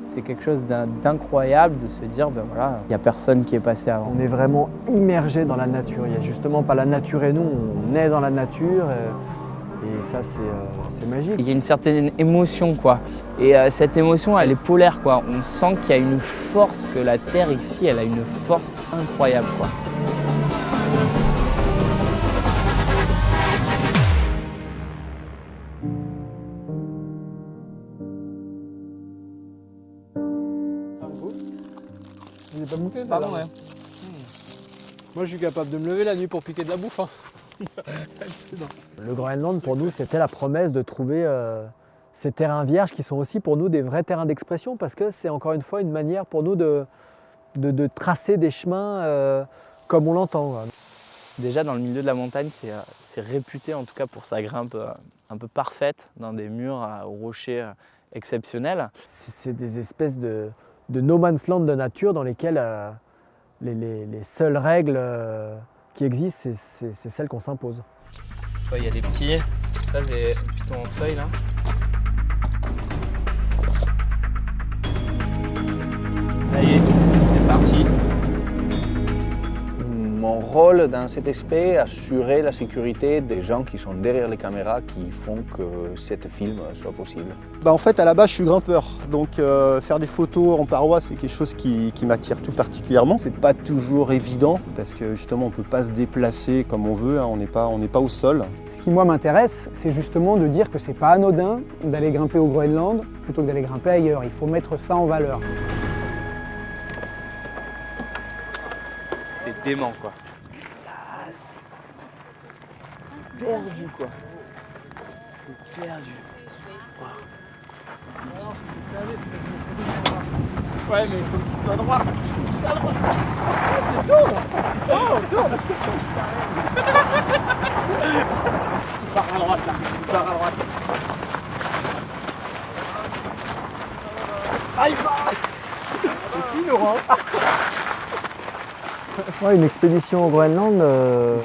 C'est quelque chose d'incroyable de se dire, ben voilà, il n'y a personne qui est passé avant. On est vraiment immergé dans la nature. Il n'y a justement pas la nature et nous, on est dans la nature. Et ça, c'est magique. Il y a une certaine émotion, quoi. Et cette émotion, elle est polaire, quoi. On sent qu'il y a une force, que la Terre ici, elle a une force incroyable, quoi. Il n'est pas mouté, C'est pas bon, ouais. Moi, je suis capable de me lever la nuit pour piquer de la bouffe. Hein. Le Groenland, pour nous, c'était la promesse de trouver ces terrains vierges qui sont aussi pour nous des vrais terrains d'expression parce que c'est encore une fois une manière pour nous de tracer des chemins comme on l'entend. Déjà, dans le milieu de la montagne, c'est réputé en tout cas pour sa grimpe un peu parfaite dans des murs aux rochers exceptionnels. C'est des espèces de no man's land de nature dans lesquelles les seules règles qui existent, c'est celles qu'on s'impose. Il y a des petits, ça c'est des pitons en feuilles là. Ça y est, c'est parti. Mon rôle dans cet aspect, assurer la sécurité des gens qui sont derrière les caméras qui font que cet film soit possible. En fait, à la base, je suis grimpeur, donc faire des photos en paroi, c'est quelque chose qui m'attire tout particulièrement. C'est pas toujours évident parce que justement, on peut pas se déplacer comme on veut, hein, on n'est pas au sol. Ce qui moi m'intéresse, c'est justement de dire que c'est pas anodin d'aller grimper au Groenland plutôt que d'aller grimper ailleurs. Il faut mettre ça en valeur. C'est dément quoi. Perdu quoi. C'est perdu. Ouais, mais il faut qu'il soit droit. C'est tourne. Oh, tourne. Il part à droite là. Il part à droite. Ah, il part. C'est fini, Laurent. Ouais, une expédition au Groenland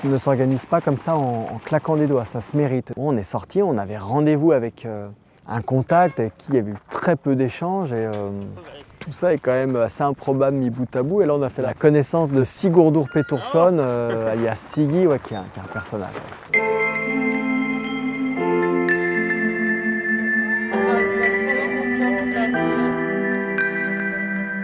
ne s'organise pas comme ça en claquant des doigts, ça se mérite. Bon, on est sorti, on avait rendez-vous avec un contact avec qui il y avait eu très peu d'échanges et tout ça est quand même assez improbable mis bout à bout. Et là, on a fait la connaissance de Sigurdur Pétursson, alias Siggy, ouais, qui est un personnage. Ouais.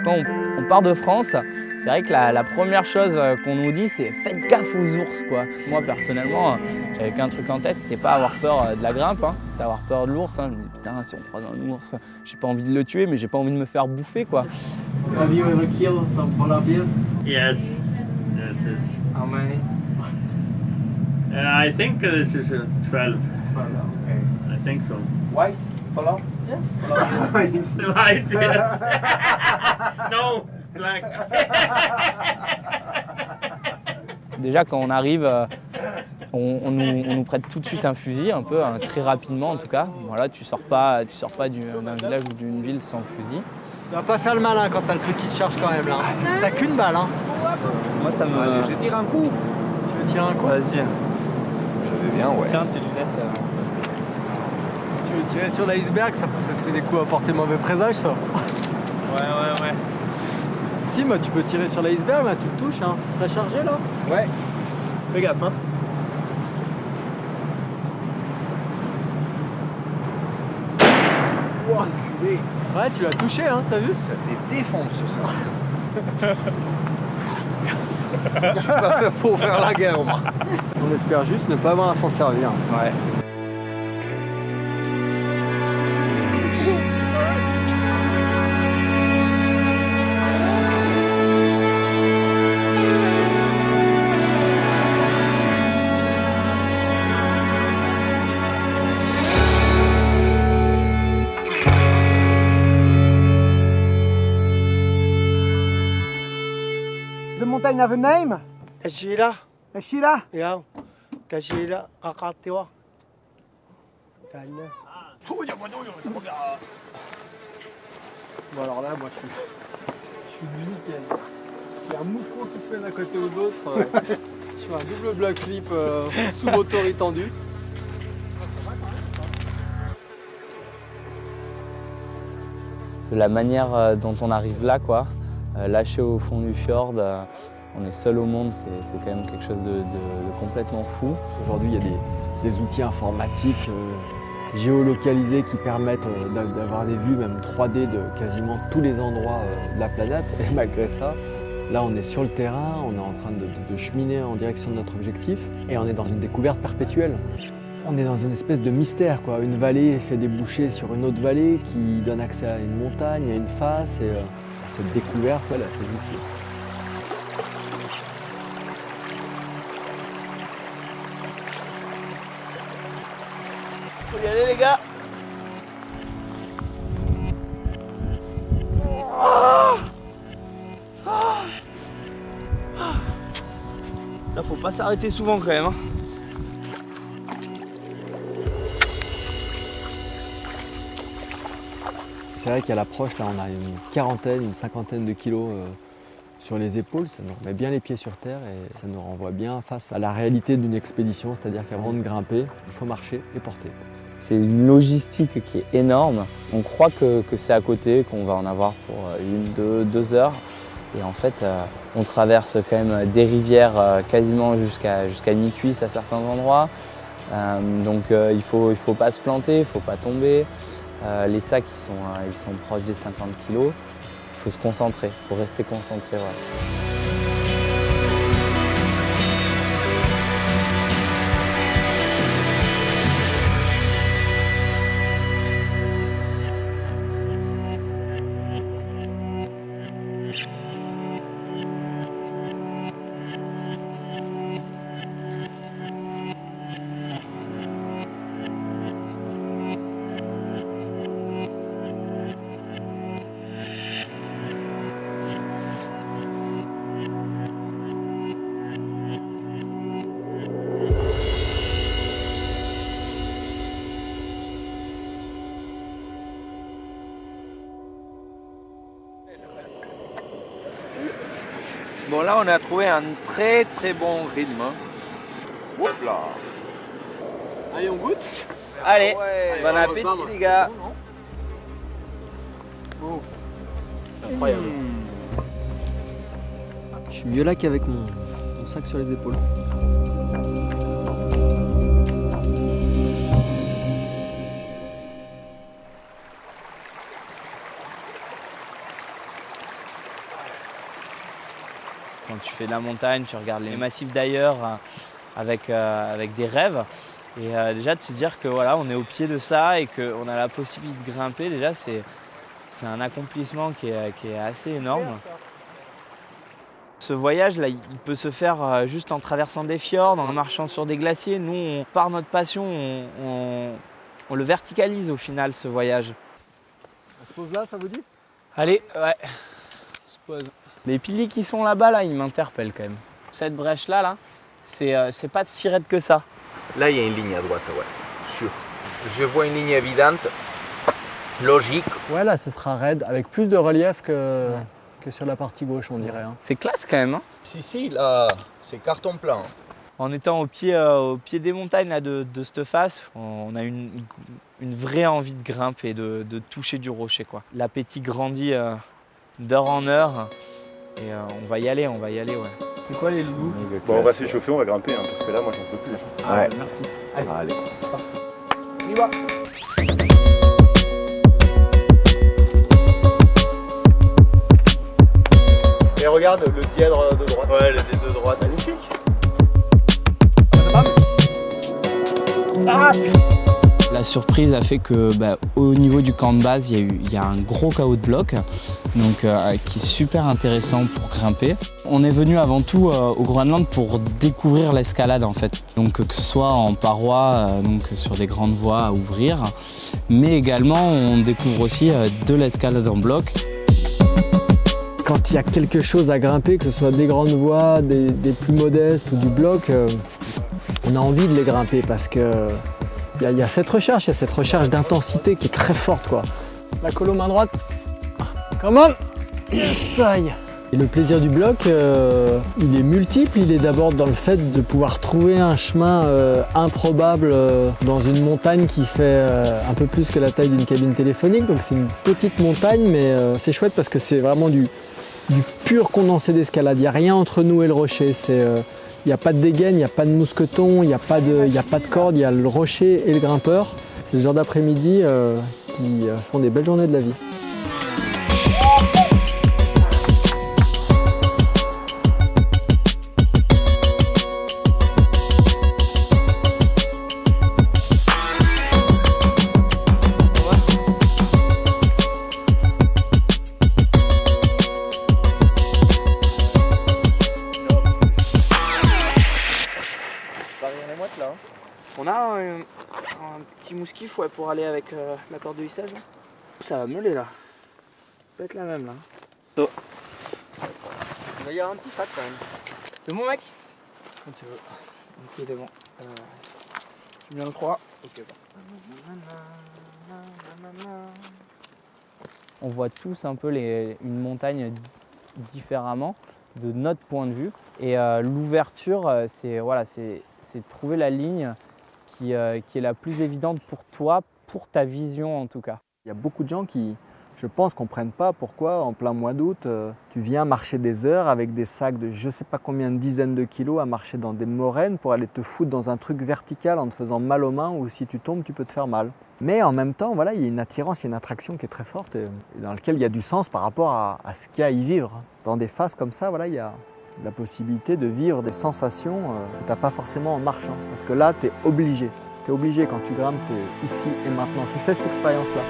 Quand on part de France, c'est vrai que la première chose qu'on nous dit, c'est faites gaffe aux ours quoi. Moi personnellement, j'avais qu'un truc en tête, c'était pas avoir peur de la grimpe, hein, c'était avoir peur de l'ours. Hein. Je me dis putain, si on croise un ours, j'ai pas envie de le tuer, mais j'ai pas envie de me faire bouffer quoi. Have you ever killed some polar bears? Yes. How many? I think this is 12. Okay. I think so. White? Polar? Yes. Right. Yes. No, black. Déjà quand on arrive, on nous prête tout de suite un fusil, un peu, très rapidement en tout cas. Voilà, tu sors pas d'un village ou d'une ville sans fusil. Tu vas pas faire le malin quand t'as le truc qui te charge quand même là. T'as qu'une balle hein. Moi ça me... Allez, je tire un coup. Tu veux tirer un coup? Vas-y. Je vais bien, ouais. Tiens tes lunettes. Tu veux tirer sur l'iceberg, ça c'est des coups à porter mauvais présage ça. Ouais. Si, mais tu peux tirer sur l'iceberg, là tu te touches hein. T'as chargé là? Ouais. Fais gaffe hein. Oh, enculé. Ouais, tu l'as touché hein, t'as vu? Ça te défonce ça. Je suis pas fait pour faire la guerre moi. On espère juste ne pas avoir à s'en servir. Ouais. The mountain have a name? Kashira, Sheila? yeah. Kashira, Kakatiwa. Bon alors là, moi je suis nickel. J'ai un moucheron qui se met d'un côté ou de l'autre. Je fais un double black flip sous moteur étendu. de la manière dont on arrive là, quoi. Lâché au fond du fjord, on est seul au monde, c'est quand même quelque chose de complètement fou. Aujourd'hui, il y a des outils informatiques géolocalisés qui permettent d'avoir des vues même 3D de quasiment tous les endroits de la planète. Et malgré ça, là on est sur le terrain, on est en train de cheminer en direction de notre objectif et on est dans une découverte perpétuelle. On est dans une espèce de mystère, quoi. Une vallée fait déboucher sur une autre vallée qui donne accès à une montagne, à une face. Et cette découverte, voilà, c'est juste... Faut y aller les gars. Là faut pas s'arrêter souvent quand même. C'est vrai qu'à l'approche, là, on a une quarantaine, une cinquantaine de kilos sur les épaules. Ça nous remet bien les pieds sur terre et ça nous renvoie bien face à la réalité d'une expédition. C'est-à-dire qu'avant de grimper, il faut marcher et porter. C'est une logistique qui est énorme. On croit que c'est à côté, qu'on va en avoir pour 2 heures. Et en fait, on traverse quand même des rivières quasiment jusqu'à mi-cuisse à certains endroits. Donc il faut pas se planter, il ne faut pas tomber. Les sacs ils sont proches des 50 kg. Il faut se concentrer, il faut rester concentré. Voilà. Bon, là, on a trouvé un très très bon rythme. Hop là. Allez, on goûte. Allez, Ouais, bon appétit les gars. C'est incroyable. Je suis mieux là qu'avec mon sac sur les épaules. Quand tu fais de la montagne, tu regardes les massifs d'ailleurs avec des rêves. Et déjà de se dire que voilà, on est au pied de ça et qu'on a la possibilité de grimper, déjà c'est un accomplissement qui est assez énorme. Ce voyage là, il peut se faire juste en traversant des fjords, en marchant sur des glaciers. Nous, par notre passion, on le verticalise au final ce voyage. On se pose là, ça vous dit? Allez, ouais, on se pose. Les piliers qui sont là-bas, là, ils m'interpellent quand même. Cette brèche-là, c'est pas si raide que ça. Là, il y a une ligne à droite, ouais, sûr. Je vois une ligne évidente, logique. Ouais, là, ce sera raide, avec plus de relief que sur la partie gauche, on dirait. Hein. C'est classe quand même. Hein. Si, là, c'est carton plein. En étant au pied des montagnes là, de cette face, on a une vraie envie de grimper, de toucher du rocher, quoi. L'appétit grandit d'heure en heure. Et on va y aller, ouais. C'est quoi les loups? Bon, on va s'échauffer, on va grimper, hein, parce que là, moi, j'en peux plus. Ouais, merci. Allez. On y va. Et regarde le dièdre de droite. Ouais, le dé de droite. Magnifique. La surprise a fait que au niveau du camp de base, il y a un gros chaos de blocs donc, qui est super intéressant pour grimper. On est venu avant tout au Groenland pour découvrir l'escalade en fait. Donc que ce soit en parois, donc sur des grandes voies à ouvrir, mais également on découvre aussi de l'escalade en bloc. Quand il y a quelque chose à grimper, que ce soit des grandes voies, des plus modestes ou du bloc, on a envie de les grimper parce que il y a cette recherche, d'intensité qui est très forte, quoi. La colo main droite. Come on. Yes, aïe. Et le plaisir du bloc, il est multiple. Il est d'abord dans le fait de pouvoir trouver un chemin improbable dans une montagne qui fait un peu plus que la taille d'une cabine téléphonique. Donc c'est une petite montagne, mais c'est chouette parce que c'est vraiment du pur condensé d'escalade. Il n'y a rien entre nous et le rocher. Il n'y a pas de dégaine, il n'y a pas de mousqueton, il n'y a pas de corde, il y a le rocher et le grimpeur. C'est le genre d'après-midi qui font des belles journées de la vie. On a un petit mousquif pour aller avec la corde de hissage. Là. Ça va meuler là. Ça peut être la même là. Oh. Il y a un petit sac quand même. C'est bon mec? Quand tu veux. Ok, c'est bon. Tu viens le 3. Ok, bon. On voit tous un peu une montagne différemment de notre point de vue. Et l'ouverture, c'est trouver la ligne qui est la plus évidente pour toi, pour ta vision en tout cas. Il y a beaucoup de gens qui, je pense, ne comprennent pas pourquoi en plein mois d'août, tu viens marcher des heures avec des sacs de je ne sais pas combien de dizaines de kilos à marcher dans des moraines pour aller te foutre dans un truc vertical en te faisant mal aux mains ou si tu tombes, tu peux te faire mal. Mais en même temps, voilà, il y a une attirance, il y a une attraction qui est très forte et dans laquelle il y a du sens par rapport à ce qu'il y a à y vivre. Dans des phases comme ça, voilà, il y a la possibilité de vivre des sensations que tu n'as pas forcément en marchant. Parce que là, tu es obligé. Tu es obligé quand tu grimpes, tu es ici et maintenant. Tu fais cette expérience-là.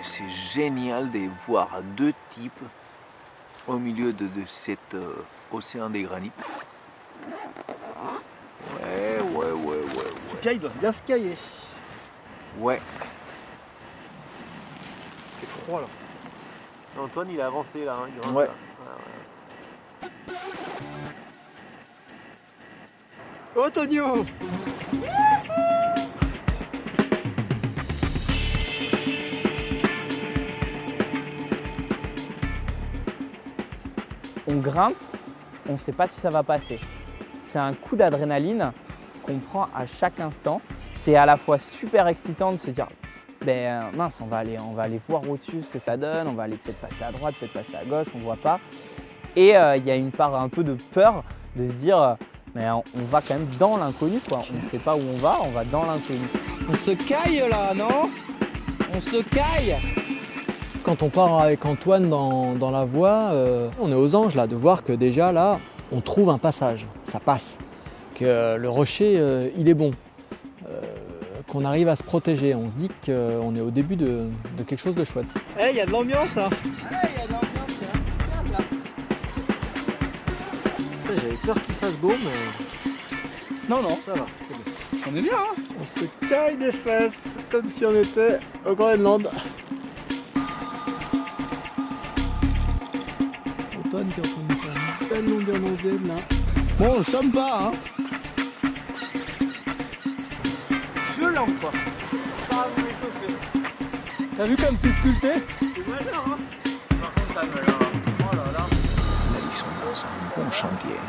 C'est génial de voir deux types au milieu de cet océan de granit. Ouais. Il doit bien se cailler. Ouais. C'est froid là. Antoine il a avancé là. Hein, Ouais. Oh Tonio! On grimpe, on ne sait pas si ça va passer. C'est un coup d'adrénaline qu'on prend à chaque instant. C'est à la fois super excitant de se dire mince, on va aller voir au-dessus ce que ça donne, on va aller peut-être passer à droite, peut-être passer à gauche, on ne voit pas. Et il y a une part un peu de peur de se dire mais on va quand même dans l'inconnu quoi. On ne sait pas où on va dans l'inconnu. On se caille là, non? On se caille! Quand on part avec Antoine dans la voie, on est aux anges là, de voir que déjà là, on trouve un passage, ça passe, que le rocher, il est bon, qu'on arrive à se protéger. On se dit qu'on est au début de quelque chose de chouette. Il y a de l'ambiance hein. Il y a de l'ambiance, c'est impeccable là. J'avais peur qu'il fasse beau mais... Non, ça va, c'est bon. On est bien hein. On se caille les fesses comme si on était au Groenland. Antoine qui est en train de faire une belle longueur d'onde là. Bon, on chôme pas hein. Je l'en quoi. T'as vu comme c'est sculpté? C'est majeur hein. Par contre, ça me oh là là. Là, ils sont dans un bon chantier.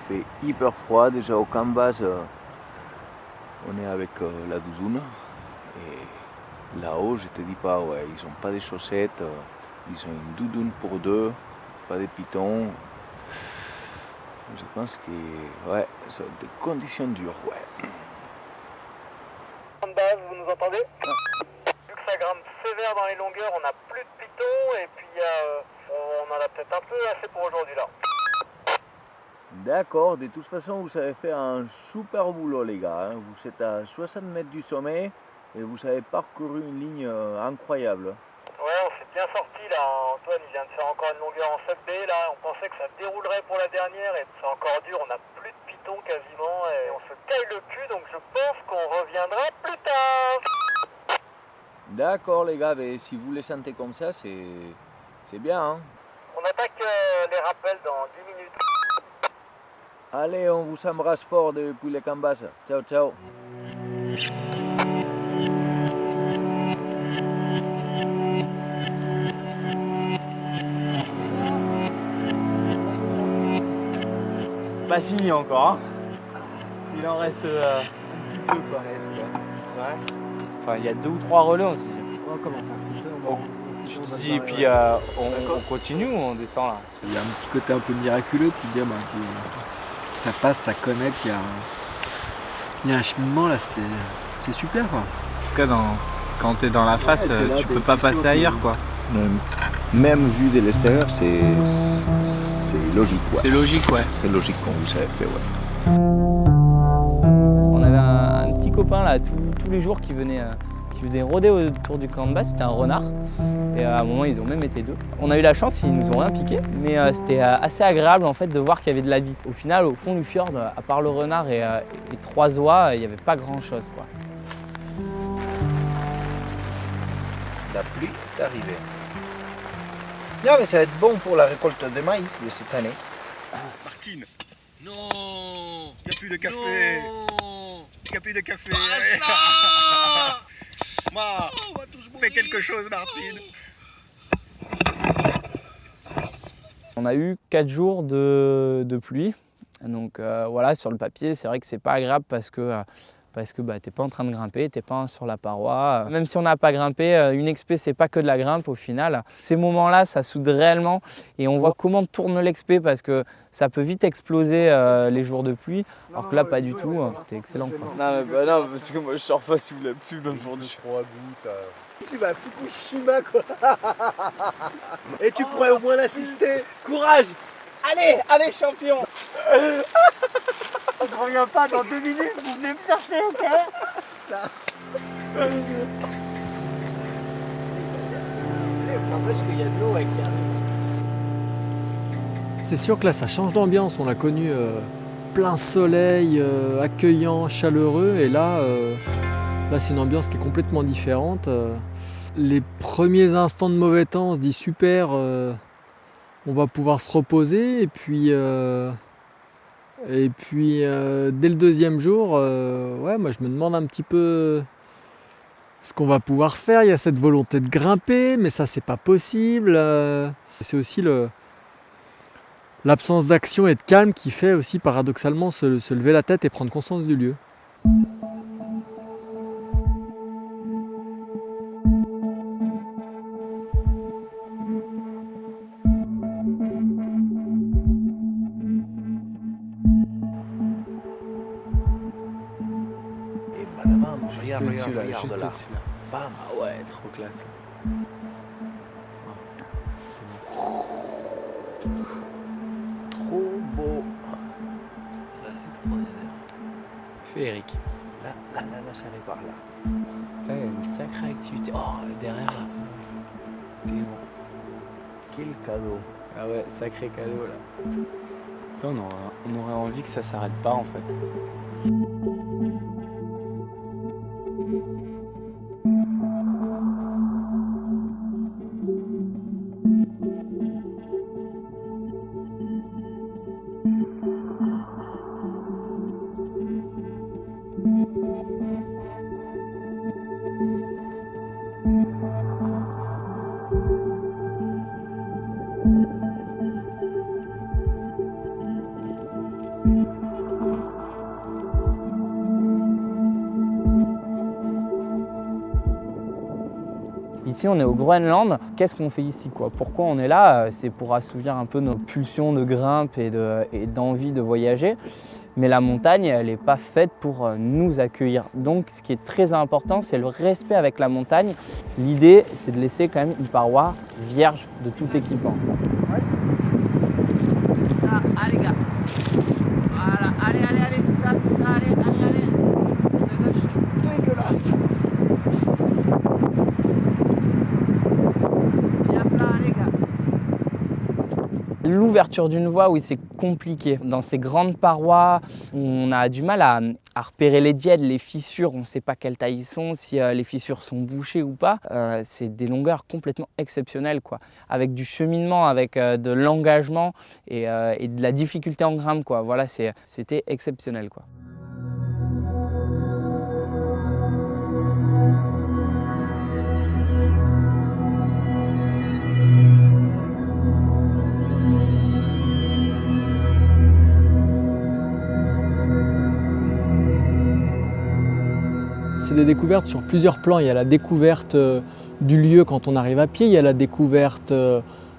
Il fait hyper froid déjà au camp base. On est avec la doudoune. Et là-haut, je te dis pas, ouais, ils n'ont pas de chaussettes. Ils ont une doudoune pour deux, pas de pitons. Je pense que ouais, ça va être des conditions dures, ouais. Vous nous entendez? Vu que ça grimpe sévère dans les longueurs, on n'a plus de pitons et puis on en a peut-être un peu assez pour aujourd'hui là. D'accord, de toute façon, vous avez fait un super boulot, les gars. Hein. Vous êtes à 60 mètres du sommet et vous avez parcouru une ligne incroyable. Ouais, on s'est bien sorti là, Antoine il vient de faire encore une longueur en sub B là, on pensait que ça déroulerait pour la dernière et c'est encore dur, on n'a plus de piton quasiment et on se taille le cul donc je pense qu'on reviendra plus tard. D'accord les gars, mais si vous les sentez comme ça, c'est bien. Hein. On attaque les rappels dans 10 minutes. Allez, on vous embrasse fort depuis les Cambas. Ciao, ciao. Pas fini encore. Hein. Il en reste un petit peu quoi. Ouais. Enfin, il y a 2 ou 3 relais aussi. On commence à toucher. Je te dis, et puis on continue ou on descend là? Il y a un petit côté un peu miraculeux, tu te dis, ça passe, ça connecte, il y a un cheminement là, c'est super quoi. En tout cas, quand t'es dans la face, tu peux pas passer ailleurs quoi. Même vu de l'extérieur, c'est logique. Ouais. C'est logique, ouais. C'est logique comme vous avez fait, ouais. On avait un petit copain là, tous les jours qui venait rôder autour du camp de base, c'était un renard. Et à un moment, ils ont même été 2. On a eu la chance, ils nous ont rien piqué, mais c'était assez agréable en fait de voir qu'il y avait de la vie. Au final, au fond du fjord, à part le renard et 3 oies, il n'y avait pas grand chose quoi. La pluie est arrivée. Non, mais ça va être bon pour la récolte de maïs de cette année. Martine. Non. Il n'y a plus de café. Il n'y a plus de café. Ma, fais quelque chose, Martine. On a eu 4 jours de pluie. Donc voilà, sur le papier, c'est vrai que c'est pas agréable parce que t'es pas en train de grimper, t'es pas sur la paroi. Même si on n'a pas grimpé, une expé c'est pas que de la grimpe au final. Ces moments-là, ça soude réellement et on voit comment tourne l'expé parce que ça peut vite exploser les jours de pluie, alors que là pas du tout, c'était excellent quoi. Non, mais non, parce que moi je sors pas sous la pluie même pour du 3 gouttes. Tu vas à Fukushima quoi. Et tu pourrais au moins l'assister. Courage! Allez champion! On ne revient pas dans 2 minutes, vous venez me chercher, ok? N'empêche qu'il y a de l'eau avec C'est sûr que là, ça change d'ambiance. On a connu plein soleil, accueillant, chaleureux. Et là, c'est une ambiance qui est complètement différente. Les premiers instants de mauvais temps, on se dit super, on va pouvoir se reposer. Et puis dès le deuxième jour, moi je me demande un petit peu ce qu'on va pouvoir faire. Il y a cette volonté de grimper, mais ça c'est pas possible. C'est aussi l'absence d'action et de calme qui fait aussi paradoxalement se lever la tête et prendre conscience du lieu. Regarde juste là. au-dessus là. Bam. Ah ouais, trop classe. Trop beau. Ça c'est extraordinaire. Fais Eric. Là, ça va par là. Putain, il y a une sacrée activité. Oh, derrière là. T'es bon. Quel cadeau. Ah ouais, sacré cadeau là. Putain, on aurait envie que ça s'arrête pas en fait. Ici, on est au Groenland. Qu'est-ce qu'on fait ici quoi? Pourquoi on est là? C'est pour assouvir un peu nos pulsions de grimpe et d'envie de voyager. Mais la montagne, elle n'est pas faite pour nous accueillir. Donc, ce qui est très important, c'est le respect avec la montagne. L'idée, c'est de laisser quand même une paroi vierge de tout équipement. Ouais. Ça, allez gars. Voilà, allez, c'est ça, allez. De gauche. Dégueulasse. L'ouverture d'une voie, oui, c'est compliqué. Dans ces grandes parois, on a du mal à repérer les dièdes, les fissures, on ne sait pas quelle taille ils sont, si les fissures sont bouchées ou pas. C'est des longueurs complètement exceptionnelles, quoi. Avec du cheminement, avec de l'engagement et de la difficulté en grimpe, quoi. Voilà, c'était exceptionnel, quoi. C'est des découvertes sur plusieurs plans. Il y a la découverte du lieu quand on arrive à pied, il y a la découverte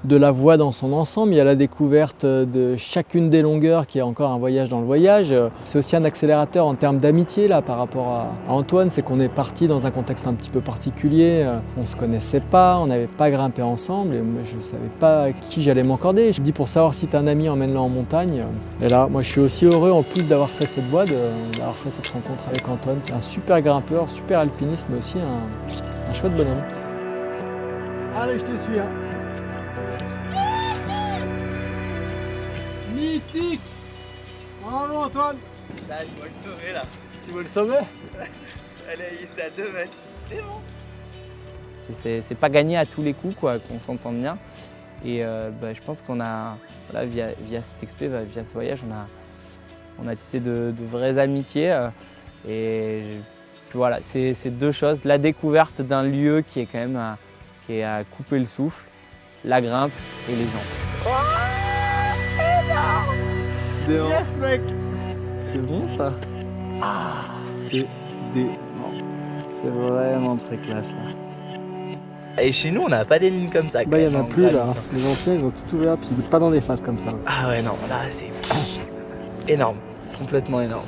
de la voie dans son ensemble, il y a la découverte de chacune des longueurs qui est encore un voyage dans le voyage. C'est aussi un accélérateur en termes d'amitié là, par rapport à Antoine, c'est qu'on est parti dans un contexte un petit peu particulier, on ne se connaissait pas, on n'avait pas grimpé ensemble et moi, je ne savais pas à qui j'allais m'accorder. Je me dis pour savoir si tu as un ami, emmène-le en montagne. Et là, moi je suis aussi heureux en plus d'avoir fait cette voie, d'avoir fait cette rencontre avec Antoine. Un super grimpeur, super alpiniste, mais aussi un chouette bonhomme. Allez, je te suis. Hein. Mythique! Bravo Antoine! Là, je vois le sauver là. Tu veux le sauver? Allez, c'est à 2 mètres. C'est bon. C'est pas gagné à tous les coups, quoi, qu'on s'entende bien. Et je pense qu'on a, voilà, via cette expé, via ce voyage, on a tissé de vraies amitiés. Et voilà, c'est deux choses. La découverte d'un lieu qui est quand même qui est à couper le souffle, la grimpe et les gens. Yes, mec. C'est bon ça? Ah, c'est dément. C'est vraiment très classe là. Et chez nous, on n'a pas des lignes comme ça. Bah, il n'y en a plus là. Les anciens, ils ont tout ouvert, puis ils ne pas dans des faces comme ça. Ah ouais, non, là, c'est énorme. Complètement énorme.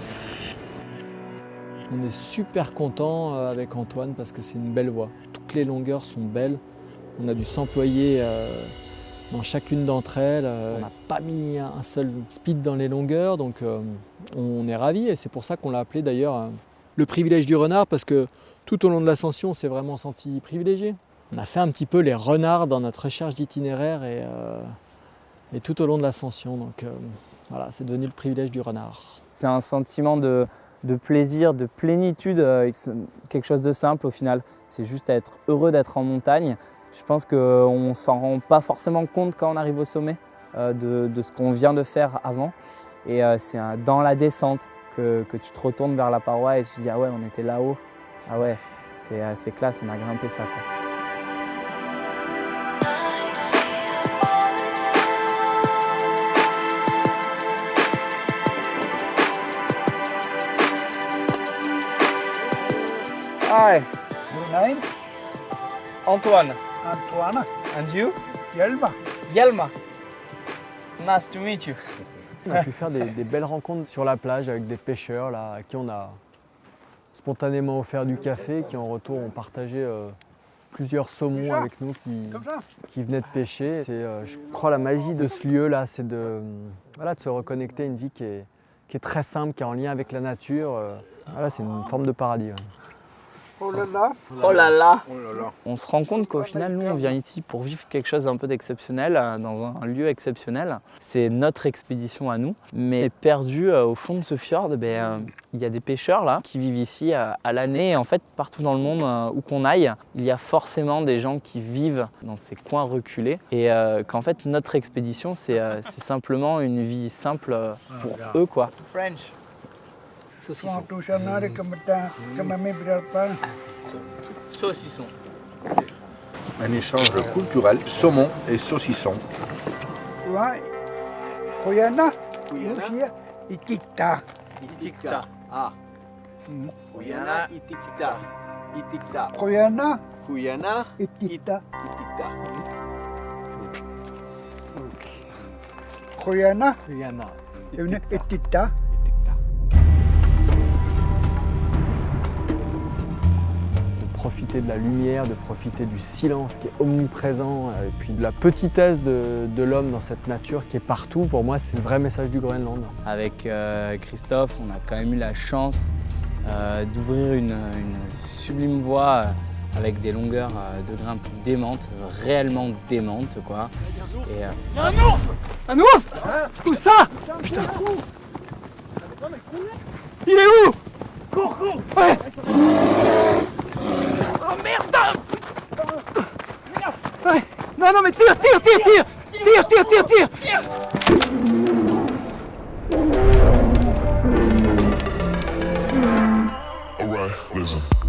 On est super content avec Antoine parce que c'est une belle voie. Toutes les longueurs sont belles. On a dû s'employer dans chacune d'entre elles. On n'a pas mis un seul speed dans les longueurs, donc on est ravis et c'est pour ça qu'on l'a appelé d'ailleurs le privilège du renard parce que tout au long de l'ascension, on s'est vraiment senti privilégié. On a fait un petit peu les renards dans notre recherche d'itinéraire et tout au long de l'ascension, donc voilà, c'est devenu le privilège du renard. C'est un sentiment de plaisir, de plénitude, quelque chose de simple au final. C'est juste être heureux d'être en montagne. Je pense qu'on ne s'en rend pas forcément compte quand on arrive au sommet de ce qu'on vient de faire avant. Et c'est dans la descente que tu te retournes vers la paroi et tu te dis « Ah ouais, on était là-haut. Ah ouais, c'est classe, on a grimpé ça. » Hi. Your name? Antoine. Antoine. And you? Yelma. Yelma. Nice to meet you. On a pu faire des belles rencontres sur la plage avec des pêcheurs là, à qui on a spontanément offert du café, qui en retour ont partagé plusieurs saumons avec nous qui venaient de pêcher. C'est, je crois, la magie de ce lieu là, c'est de se reconnecter à une vie qui est très simple, qui est en lien avec la nature. Voilà, c'est une forme de paradis. Oh là là. Oh là là. Oh là là. On se rend compte qu'au final, nous, on vient ici pour vivre quelque chose d'un peu d'exceptionnel, dans un lieu exceptionnel. C'est notre expédition à nous. Mais perdu au fond de ce fjord, il y a des pêcheurs là qui vivent ici à l'année. Et en fait, partout dans le monde où qu'on aille, il y a forcément des gens qui vivent dans ces coins reculés. Et qu'en fait, notre expédition, c'est simplement une vie simple pour eux, quoi. French. Saucisson. Saucisson. Un échange culturel, saumon et saucisson. Ouais. Koyana. Itikta. Itikta. Ah. Kuyana itikta. Itikta. Koyana. Kuyana Itikta. itikta. Koyana. Rihanna. Itikta. Profiter de la lumière, de profiter du silence qui est omniprésent et puis de la petitesse de l'homme dans cette nature qui est partout. Pour moi, c'est le vrai message du Groenland. Avec Christophe, on a quand même eu la chance d'ouvrir une sublime voie avec des longueurs de grimpe démentes, réellement démentes quoi. Et, Un ours! Où ça? Putain! Il est où? Cours! Ouais! Oh merde! Ouais. Non mais tire! Alright, listen.